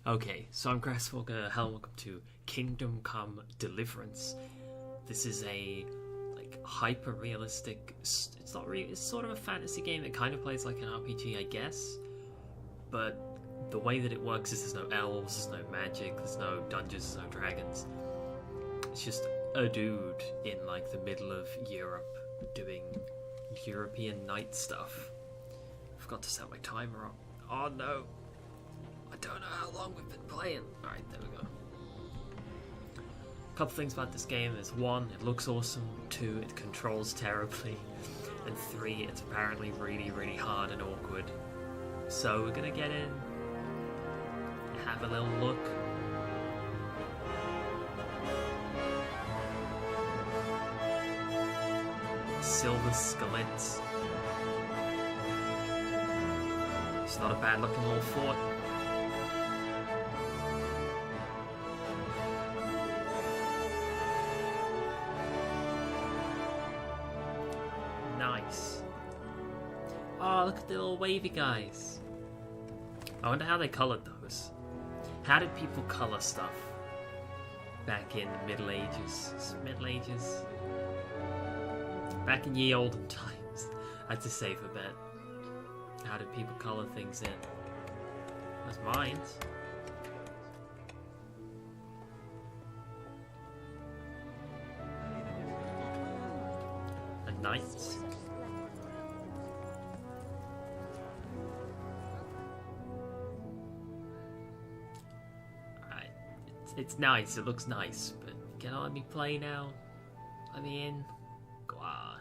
Okay, so I'm Grasswalker. Hello, welcome to Kingdom Come Deliverance. This is a hyper realistic. It's not really. It's sort of a fantasy game that kind of plays like an RPG, I guess. But the way that it works is there's no elves, there's no magic, there's no dungeons, there's no dragons. It's just a dude in like the middle of Europe doing European night stuff. I forgot to set my timer up. Oh no. I don't know how long we've been playing. Alright, there we go. A couple things about this game is 1, it looks awesome, 2, it controls terribly, and 3, it's apparently really, really hard and awkward. So we're gonna get in, have a little look. Silver skeletts. It's not a bad looking little fort. Nice. Oh, look at the little wavy guys. I wonder how they coloured those. How did people colour stuff back in the Middle Ages? Middle Ages? Back in ye olden times. That's a safer bet. How did people colour things in? That's mine. A knight. Alright. It's nice, it looks nice, but can I let me play now? Let me in. Go on.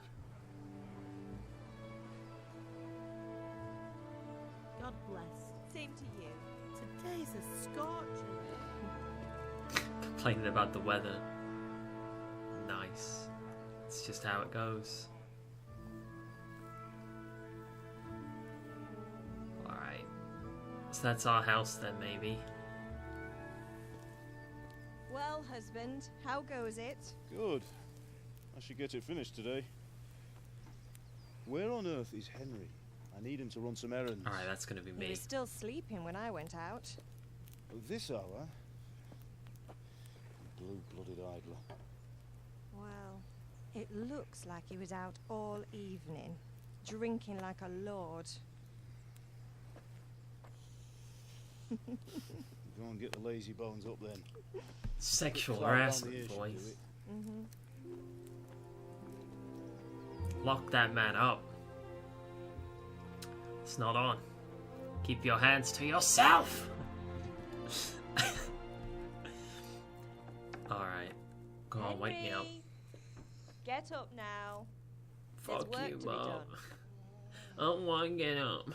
God bless. Same to you. Today's a scorcher. Complaining about the weather. Nice. It's just how it goes. Alright. So that's our house then, maybe. Well, husband, how goes it? Good. I should get it finished today. Where on earth is Henry? I need him to run some errands. Alright, that's gonna be He me. was still sleeping when I went out. This hour? Blue-blooded idler. Well, it looks like he was out all evening, drinking like a lord. Go and get the lazy bones up then. Sexual Fly down the harassment, ear should boys. do it. Lock that man up. It's not on. Keep your hands to yourself! Alright. Go on, wake me up. Henry, get up now. Fuck work you, to be Mom. done. I don't want to get up.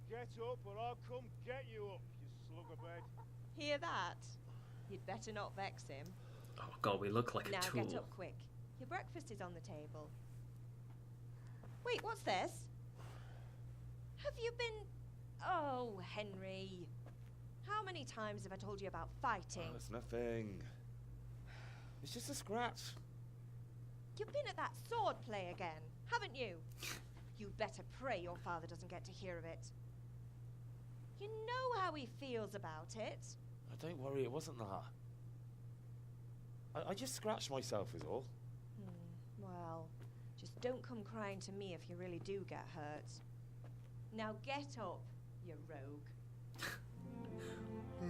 Get up or I'll come get you up, you slugabed. Hear that? You'd better not vex him. Oh god, we look like a Now tool. get up quick. Your breakfast is on the table. Wait, what's this? Have you been... Oh, Henry. How many times have I told you about fighting? Oh, it's nothing. It's just a scratch. You've been at that sword play again, haven't you? You'd better pray your father doesn't get to hear of it. You know how he feels about it. Oh, don't worry, it wasn't that. I just scratched myself is all. Well, just don't come crying to me if you really do get hurt. Now get up, you rogue.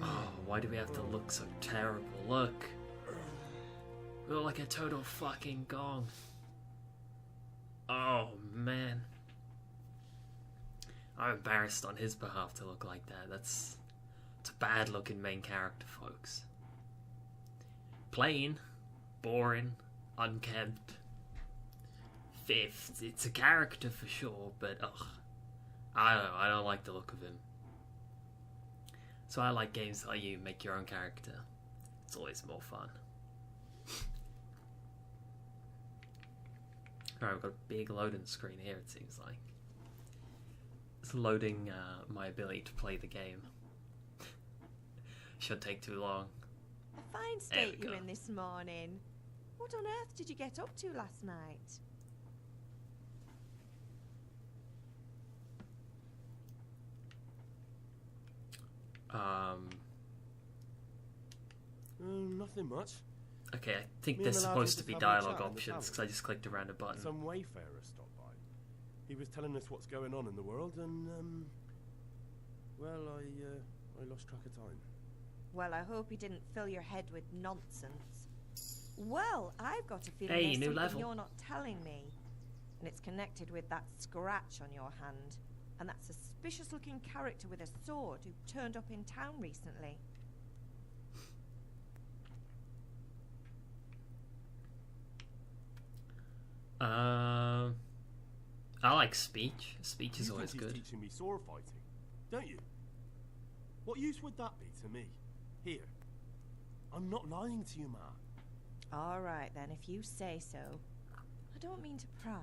Oh, why do we have to look so terrible? Look. We look like a total fucking gong. Oh, man. I'm embarrassed on his behalf to look like that. It's a bad looking main character, folks. Plain, boring, unkempt. Fifth, it's a character for sure, but ugh. I don't know, I don't like the look of him. So I like games that let you make your own character. It's always more fun. Alright, we've got a big loading screen here, it seems like. It's loading my ability to play the game. Shouldn't take too long. A fine There we state you're go. in this morning. What on earth did you get up to last night? Nothing much. Okay, I think Me and there's the lad supposed were to be just having a dialogue chat in the options because I just clicked around a button. Some wayfarer stopped by. He was telling us what's going on in the world, and well, I lost track of time. Well, I hope he didn't fill your head with nonsense. Well, I've got a feeling Hey, there's new something level. you're not telling me. And it's connected with that scratch on your hand. And that suspicious-looking character with a sword who turned up in town recently. I like speech. Speech is You always think he's good. teaching me sword fighting, don't you? What use would that be to me? Here. I'm not lying to you, Ma. All right, then, if you say so. I don't mean to pry,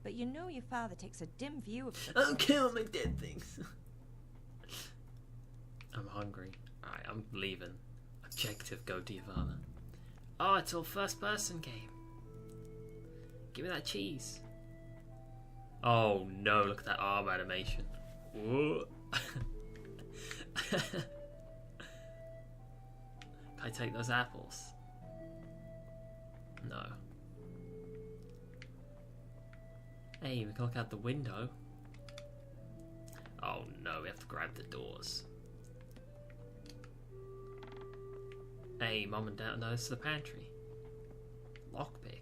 but you know your father takes a dim view of such Oh, things. kill my dead things. I'm hungry. Alright, I'm leaving. Objective, go to your father. Oh, it's all first person game. Give me that cheese. Oh no, look at that arm animation. Whoa. Can I take those apples? No. Hey, we can look out the window. Oh no, we have to grab the doors. Hey, Mum and Dad, no, this is the pantry. Lockpick.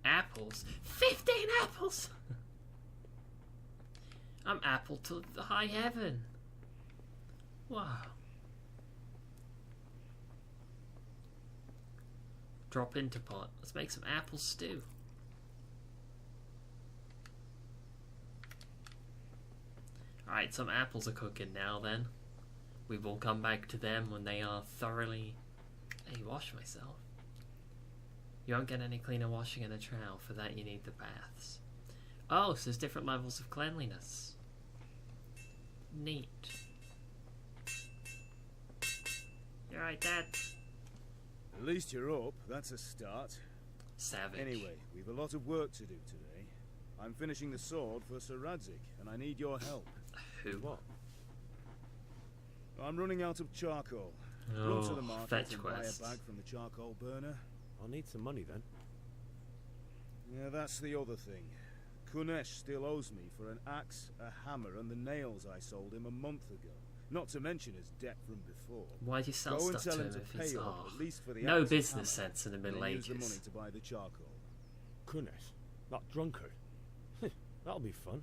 Apples. 15 apples! I'm apple to the high heaven. Wow. Drop into pot. Let's make some apple stew. Alright, some apples are cooking now then. We will come back to them when they are thoroughly... Hey, wash myself. You won't get any cleaner washing in a trowel. For that you need the baths. Oh, so there's different levels of cleanliness. Neat. You're right, Dad. At least you're up. That's a start. Savage. Anyway, we've a lot of work to do today. I'm finishing the sword for Sir Radzik, and I need your help. Who? What? I'm running out of charcoal. Run to the Oh, market fetch and quest. buy a bag from the charcoal burner. I'll need some money then. Yeah, that's the other thing. Kunesh still owes me for an axe, a hammer, and the nails I sold him a month ago. Not to mention his debt from before. Why'd you sell Go and stuff tell to him him to if he's... pay up, Oh, at least for the no axe and business hammer, sense in the and Middle then use the money Ages. to buy the charcoal. Kunesh, that drunkard. That'll be fun.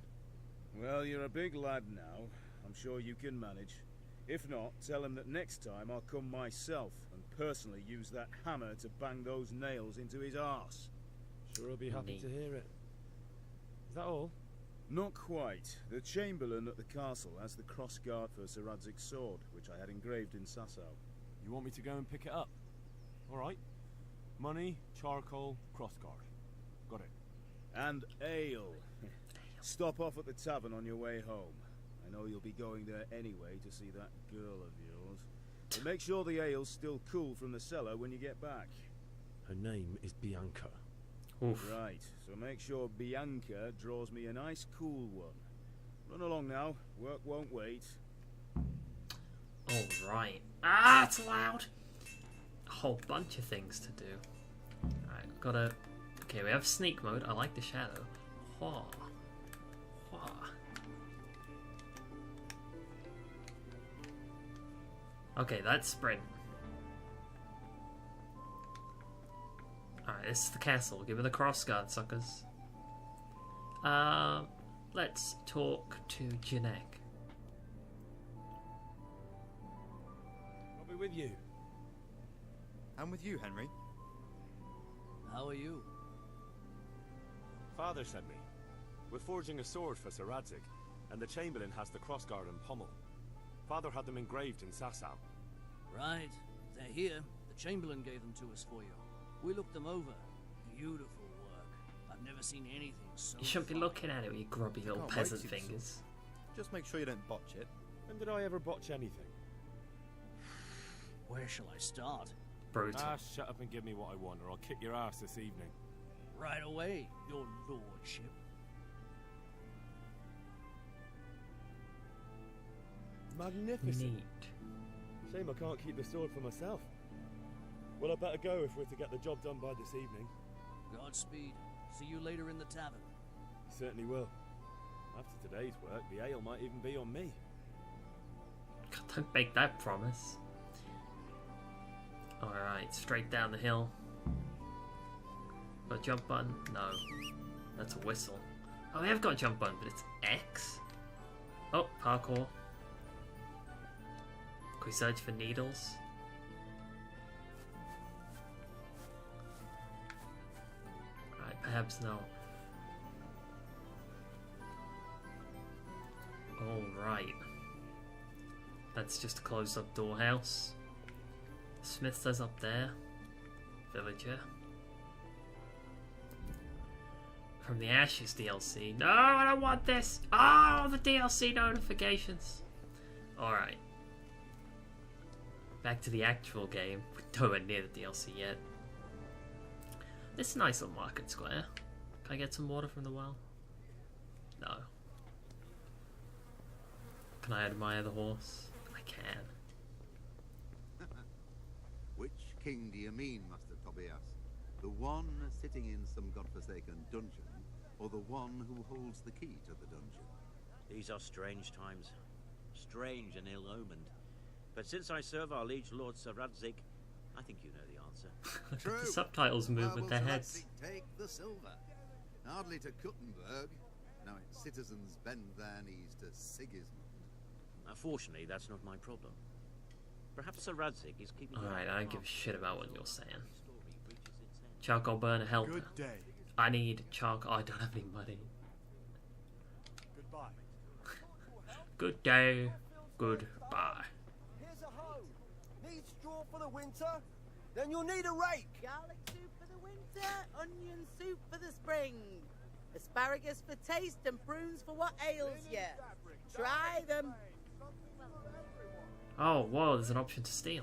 Well, you're a big lad now. I'm sure you can manage. If not, tell him that next time I'll come myself and personally use that hammer to bang those nails into his arse. Sure, I'll be happy Neat. to hear it. Is that all? Not quite. The Chamberlain at the castle has the crossguard for Sir Radzik's sword, which I had engraved in Sasau. You want me to go and pick it up? All right. Money, charcoal, crossguard. Got it. And ale. Stop off at the tavern on your way home. I know you'll be going there anyway to see that girl of yours. But make sure the ale's still cool from the cellar when you get back. Her name is Bianca. oof. Right, so make sure Bianca draws me a nice cool one. Run along now, work won't wait. Alright. Ah, it's loud! A whole bunch of things to do. Alright, gotta... Okay, we have sneak mode. I like the shadow. Wah. Wah. Okay, that's sprint. Alright, this is the castle. Give me the crossguard, suckers. Let's talk to Janek. I'll be with you. I'm with you, Henry. How are you? Father sent me. We're forging a sword for Sir Radzik, and the Chamberlain has the crossguard and pommel. Father had them engraved in Sasau. Right. They're here. The Chamberlain gave them to us for you. We looked them over. Beautiful work. I've never seen anything so You shouldn't be fine. looking at it with your grubby little can't wait peasant to see the fingers. Just make sure you don't botch it. When did I ever botch anything? Where shall I start? Brutal. Shut up and give me what I want, or I'll kick your ass this evening. Right away, your lordship. Magnificent. Neat. Shame I can't keep the sword for myself. Well, I better go if we're to get the job done by this evening. Godspeed. See you later in the tavern. Certainly will. After today's work, the ale might even be on me. God, don't make that promise. Alright, straight down the hill. Got a jump button? No. That's a whistle. Oh, we have got a jump button, but it's X? Oh, parkour. Can we search for needles? Alright, perhaps no. Alright. That's just a closed up doorhouse. Smith says up there. Villager. From the Ashes DLC. No, I don't want this! Oh, the DLC notifications! Alright. Back to the actual game. We're nowhere near the DLC yet. This is a nice little market square. Can I get some water from the well? No. Can I admire the horse? I can. Which king do you mean, Master Tobias? The one sitting in some godforsaken dungeon, or the one who holds the key to the dungeon? These are strange times. Strange and ill-omened. But since I serve our liege lord Sir Radzig, I think you know the answer. True. The subtitles move with their heads. Take the silver. Hardly to Kuttenberg. Now its citizens bend their knees to Sigismund. Fortunately, that's not my problem. Perhaps Sir Radzig is keeping... Alright, I don't give a shit about what you're saying. Charcoal burner helper. Good day. I need charcoal. Oh, I don't have any money. Goodbye. Good day. Goodbye. Here's a hoe. Need straw for the winter? Then you'll need a rake. Garlic soup for the winter, onion soup for the spring. Asparagus for taste and prunes for what ails you. Try them. Oh, whoa, there's an option to steal.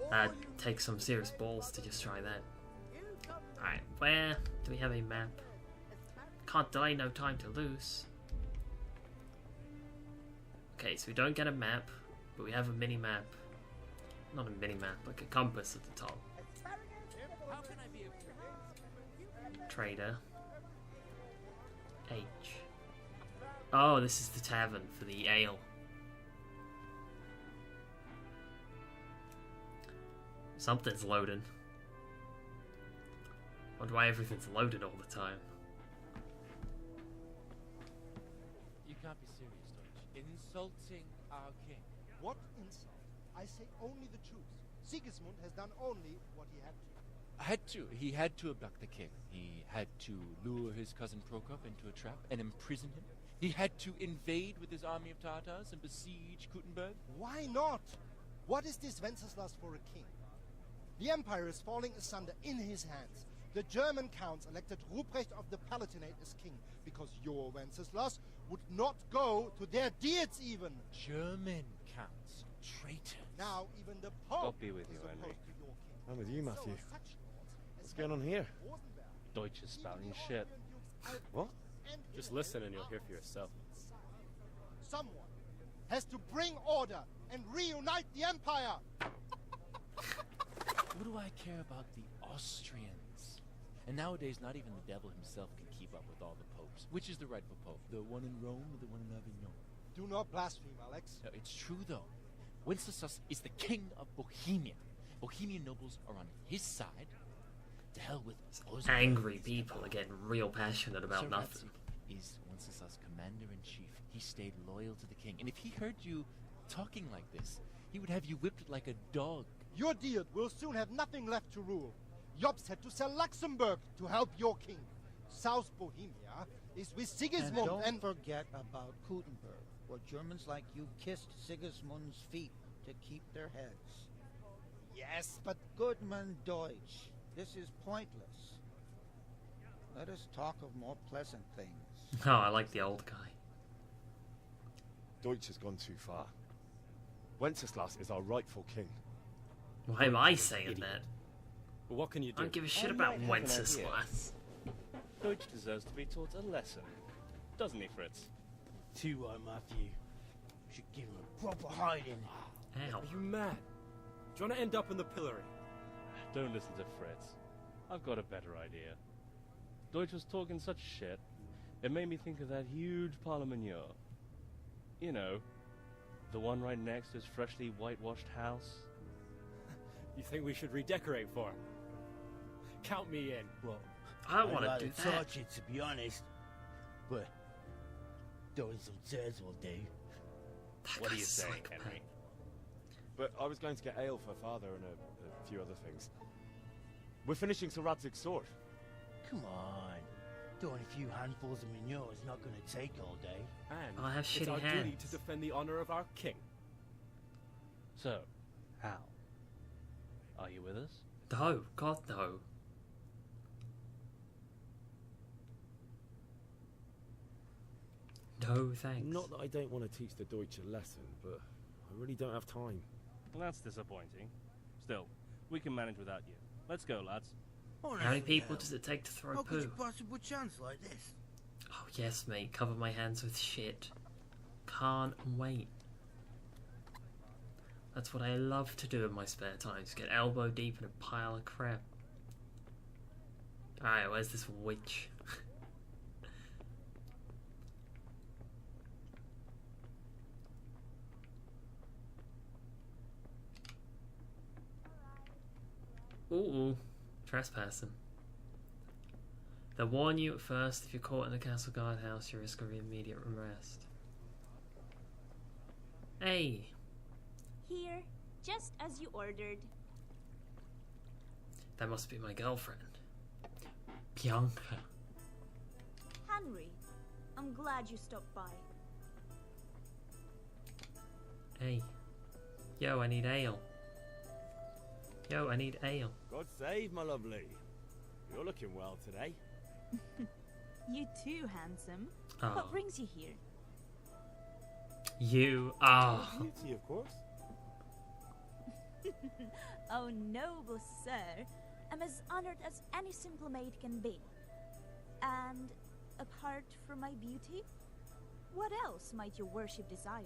That takes some serious balls to just try that. Alright, where do we have a map? Can't delay, no time to lose. Okay, so we don't get a map, but we have a mini map. Not a mini map, like a compass at the top. Trader. H. Oh, this is the tavern for the ale. Something's loading. Wonder why everything's loaded all the time. You can't be serious, Deutsch. Insulting our king. What insult? I say only the truth. Sigismund has done only what he had to. He had to abduct the king. He had to lure his cousin Prokop into a trap and imprison him. He had to invade with his army of Tartars and besiege Kuttenberg. Why not? What is this Wenceslas for a king? The empire is falling asunder in his hands. The German counts elected Ruprecht of the Palatinate as king because your Wenceslas would not go to their deeds even. German counts. Traitors. Now even the Pope God be with you, is Henry. opposed to your king. I'm with you, Matthew. So such lords What's as going on here? Rosenberg, Deutsch is spouting even the shit. Austrian dukes Albrecht What? and Just Wilhelm listen and you'll hear are for yourself. Someone has to bring order and reunite the empire. What do I care about the Austrians? And nowadays, not even the devil himself can keep up with all the popes. Which is the rightful pope? The one in Rome or the one in Avignon? Do not blaspheme, Alex. No, it's true, though. Wenceslas is the king of Bohemia. Bohemian nobles are on his side. To hell with Rosenberg. Angry people are getting real passionate about Sir nothing. Radzig is Wenceslas' commander-in-chief. He stayed loyal to the king. And if he heard you talking like this, he would have you whipped like a dog. Your Diet will soon have nothing left to rule. Jobst had to sell Luxembourg to help your king. South Bohemia is with Sigismund and don't forget about Kuttenberg, where Germans like you kissed Sigismund's feet to keep their heads. Yes, but Goodman Deutsch, this is pointless. Let us talk of more pleasant things. Oh, I like the old guy. Deutsch has gone too far. Wenceslas is our rightful king. Why am I saying that? But what can you do? I don't give a shit about Wenceslas. Deutsch deserves to be taught a lesson. Doesn't he, Fritz? Too right, Matthew. Should give him a proper hiding. Ow. Are you mad? Do you want to end up in the pillory? Don't listen to Fritz. I've got a better idea. Deutsch was talking such shit, it made me think of that huge parliament. You know, the one right next to his freshly whitewashed house. You think we should redecorate for him? Count me in. Well, I want I'd to do rather that. touch it, to be honest. But throwing some chairs will do. What are you saying, Henry? But I was going to get ale for Father and a few other things. We're finishing Sir Radzig's sword. Come on. Throwing a few handfuls of manure is not going to take all day. And I have it's shitty our duty hands. to defend the honor of our king. So, Hal, are you with us? No, God no. No thanks. Not that I don't want to teach the Deutsch a lesson, but I really don't have time. Well, that's disappointing. Still, we can manage without you. Let's go, lads. How many people does it take to throw How could poo? you possibly chance like this? Oh yes, mate. Cover my hands with shit. Can't wait. That's what I love to do in my spare time. Just get elbow deep in a pile of crap. Alright, where's this witch? Ooh, trespassing. They'll warn you at first. If you're caught in the castle guardhouse, you risk immediate arrest. Hey! Here, just as you ordered. That must be my girlfriend. Bianca. Henry, I'm glad you stopped by. Hey. Yo, I need ale. Yo, I need ale. God save, my lovely. You're looking well today. You too, handsome. Oh. What brings you here? You are. Beauty, of course. Oh, noble sir. I'm as honored as any simple maid can be. And apart from my beauty, what else might your worship desire?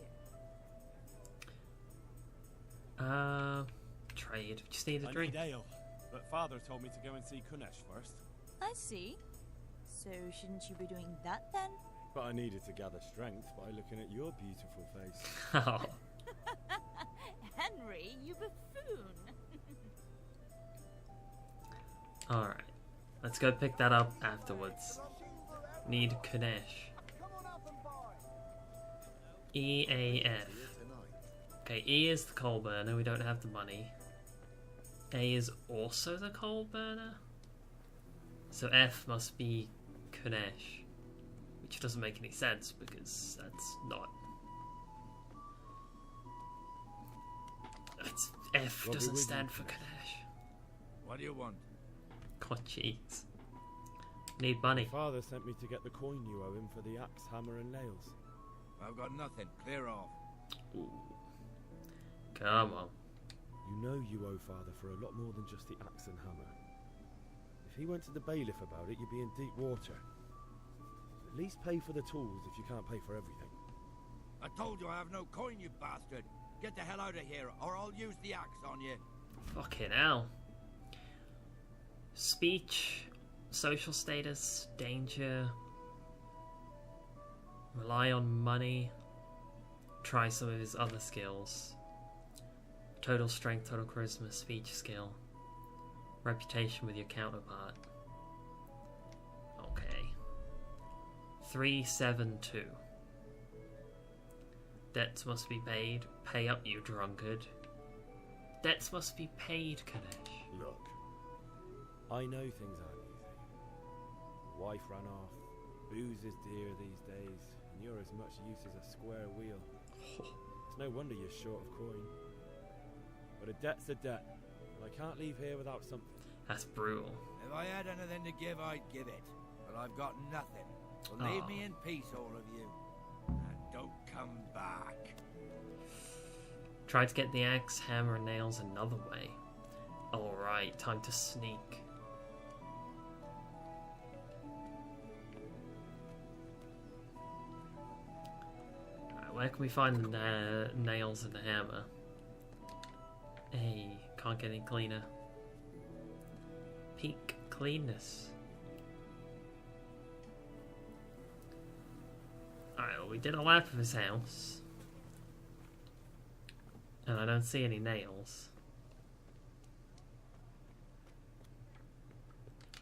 Trade. Just need a I drink. need ale, but Father told me to go and see Kunesh first. I see. So shouldn't you be doing that then? But I needed to gather strength by looking at your beautiful face. Oh. Henry, you buffoon. Alright. Let's go pick that up afterwards. Need Kunesh. EAF. Okay, E is the coal burner. We don't have the money. A is also the coal burner. So F must be Kunesh. Which doesn't make any sense because that's not. It's F doesn't stand for Kunesh. What do you want? God, jeez. Need money. Father sent me to get the coin you owe him for the axe, hammer, and nails. I've got nothing. Clear off. Ooh. Come on. You know you owe Father for a lot more than just the axe and hammer. If he went to the bailiff about it, you'd be in deep water. At least pay for the tools if you can't pay for everything. I told you I have no coin, you bastard. Get the hell out of here, or I'll use the axe on you. Fucking hell. Speech, social status, danger, rely on money, try some of his other skills. Total strength, total charisma, speech skill, reputation with your counterpart. Okay. 372. Debts must be paid. Pay up, you drunkard. Debts must be paid, Kanesh. Look, I know things aren't easy. Wife ran off, booze is dear these days, and you're as much use as a square wheel. It's no wonder you're short of coin. But a debt's a debt, and I can't leave here without something. That's brutal. If I had anything to give, I'd give it. But I've got nothing. So leave me in peace, all of you. And don't come back. Try to get the axe, hammer, and nails another way. Alright, time to sneak. where can we find the nails and the hammer? Hey, can't get any cleaner. Peak cleanness. Alright, well, we did a lap of his house. And I don't see any nails.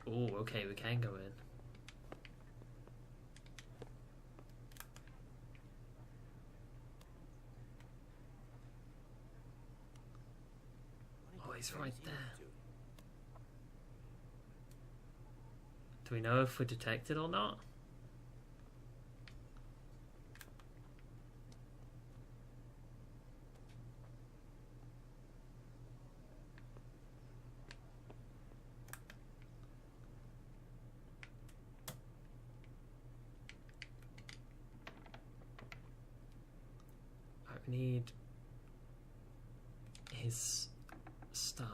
Oh, okay, we can go in. Oh, he's right there. Do we know if we're detected or not? I need his stuff.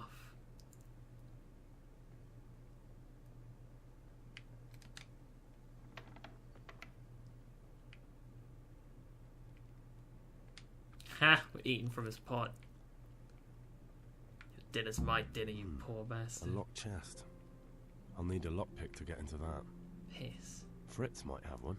Ha! We're eating from his pot. Your dinner's my dinner, you poor bastard. A locked chest. I'll need a lockpick to get into that. Piss. Fritz might have one.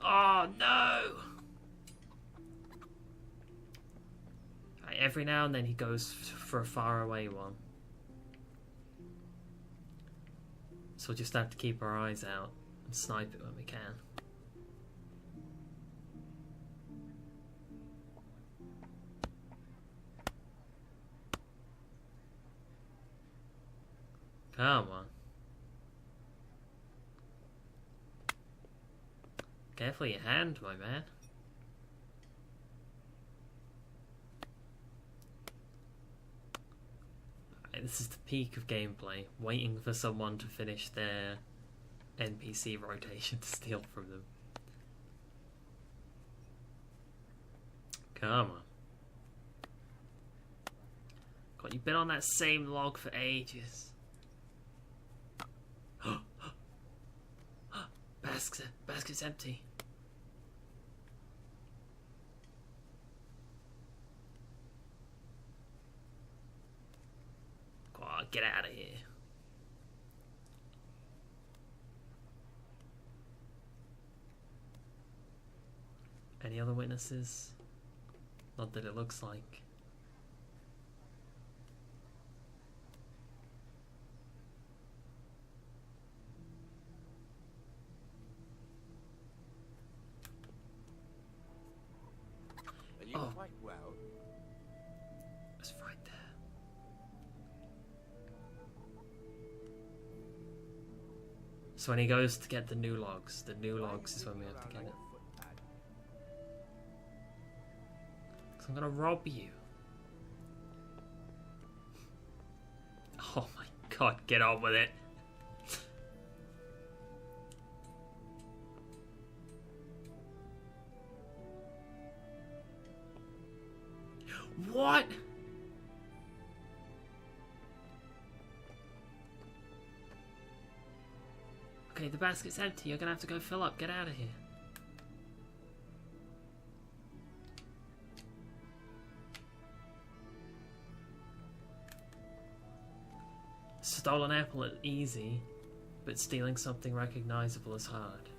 Oh no! Right, every now and then he goes for a far away one. So we'll just have to keep our eyes out and snipe it when we can. Come on. Careful your hand, my man. Right, this is the peak of gameplay. Waiting for someone to finish their NPC rotation to steal from them. Come on. God, you've been on that same log for ages. Basket's empty. Come on, get out of here. Any other witnesses? Not that it looks like. You quite well. It's right there. So when he goes to get the new logs is when we have to get it. 'Cause I'm gonna rob you. Oh my god, get on with it. What? Okay, the basket's empty. You're gonna have to go fill up. Get out of here. Stolen apple is easy, but stealing something recognizable is hard.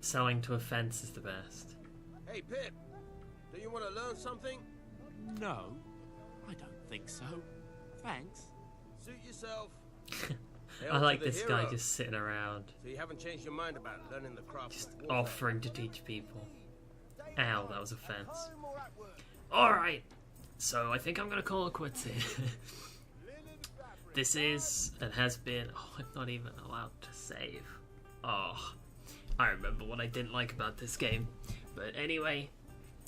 Selling to a fence is the best. Hey, Pip, do you want to learn something? No, I don't think so. Thanks. Suit yourself. I like this guy just sitting around. So you haven't changed your mind about learning the craft? Just offering to teach people. Ow, that was a fence. Alright, so I think I'm gonna call it quits here. This is, and has been, oh, I'm not even allowed to save. Oh, I remember what I didn't like about this game. But anyway,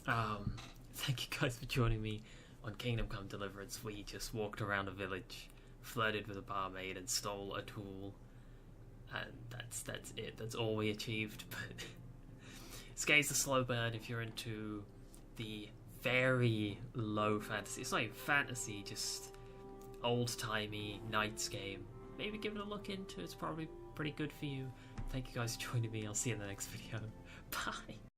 thank you guys for joining me on Kingdom Come Deliverance. We just walked around a village, flirted with a barmaid, and stole a tool. And that's it. That's all we achieved. But This game's a slow burn if you're into the very low fantasy. It's not even fantasy, just old-timey knights game. Maybe give it a look into. It's probably pretty good for you. Thank you guys for joining me. I'll see you in the next video. Bye.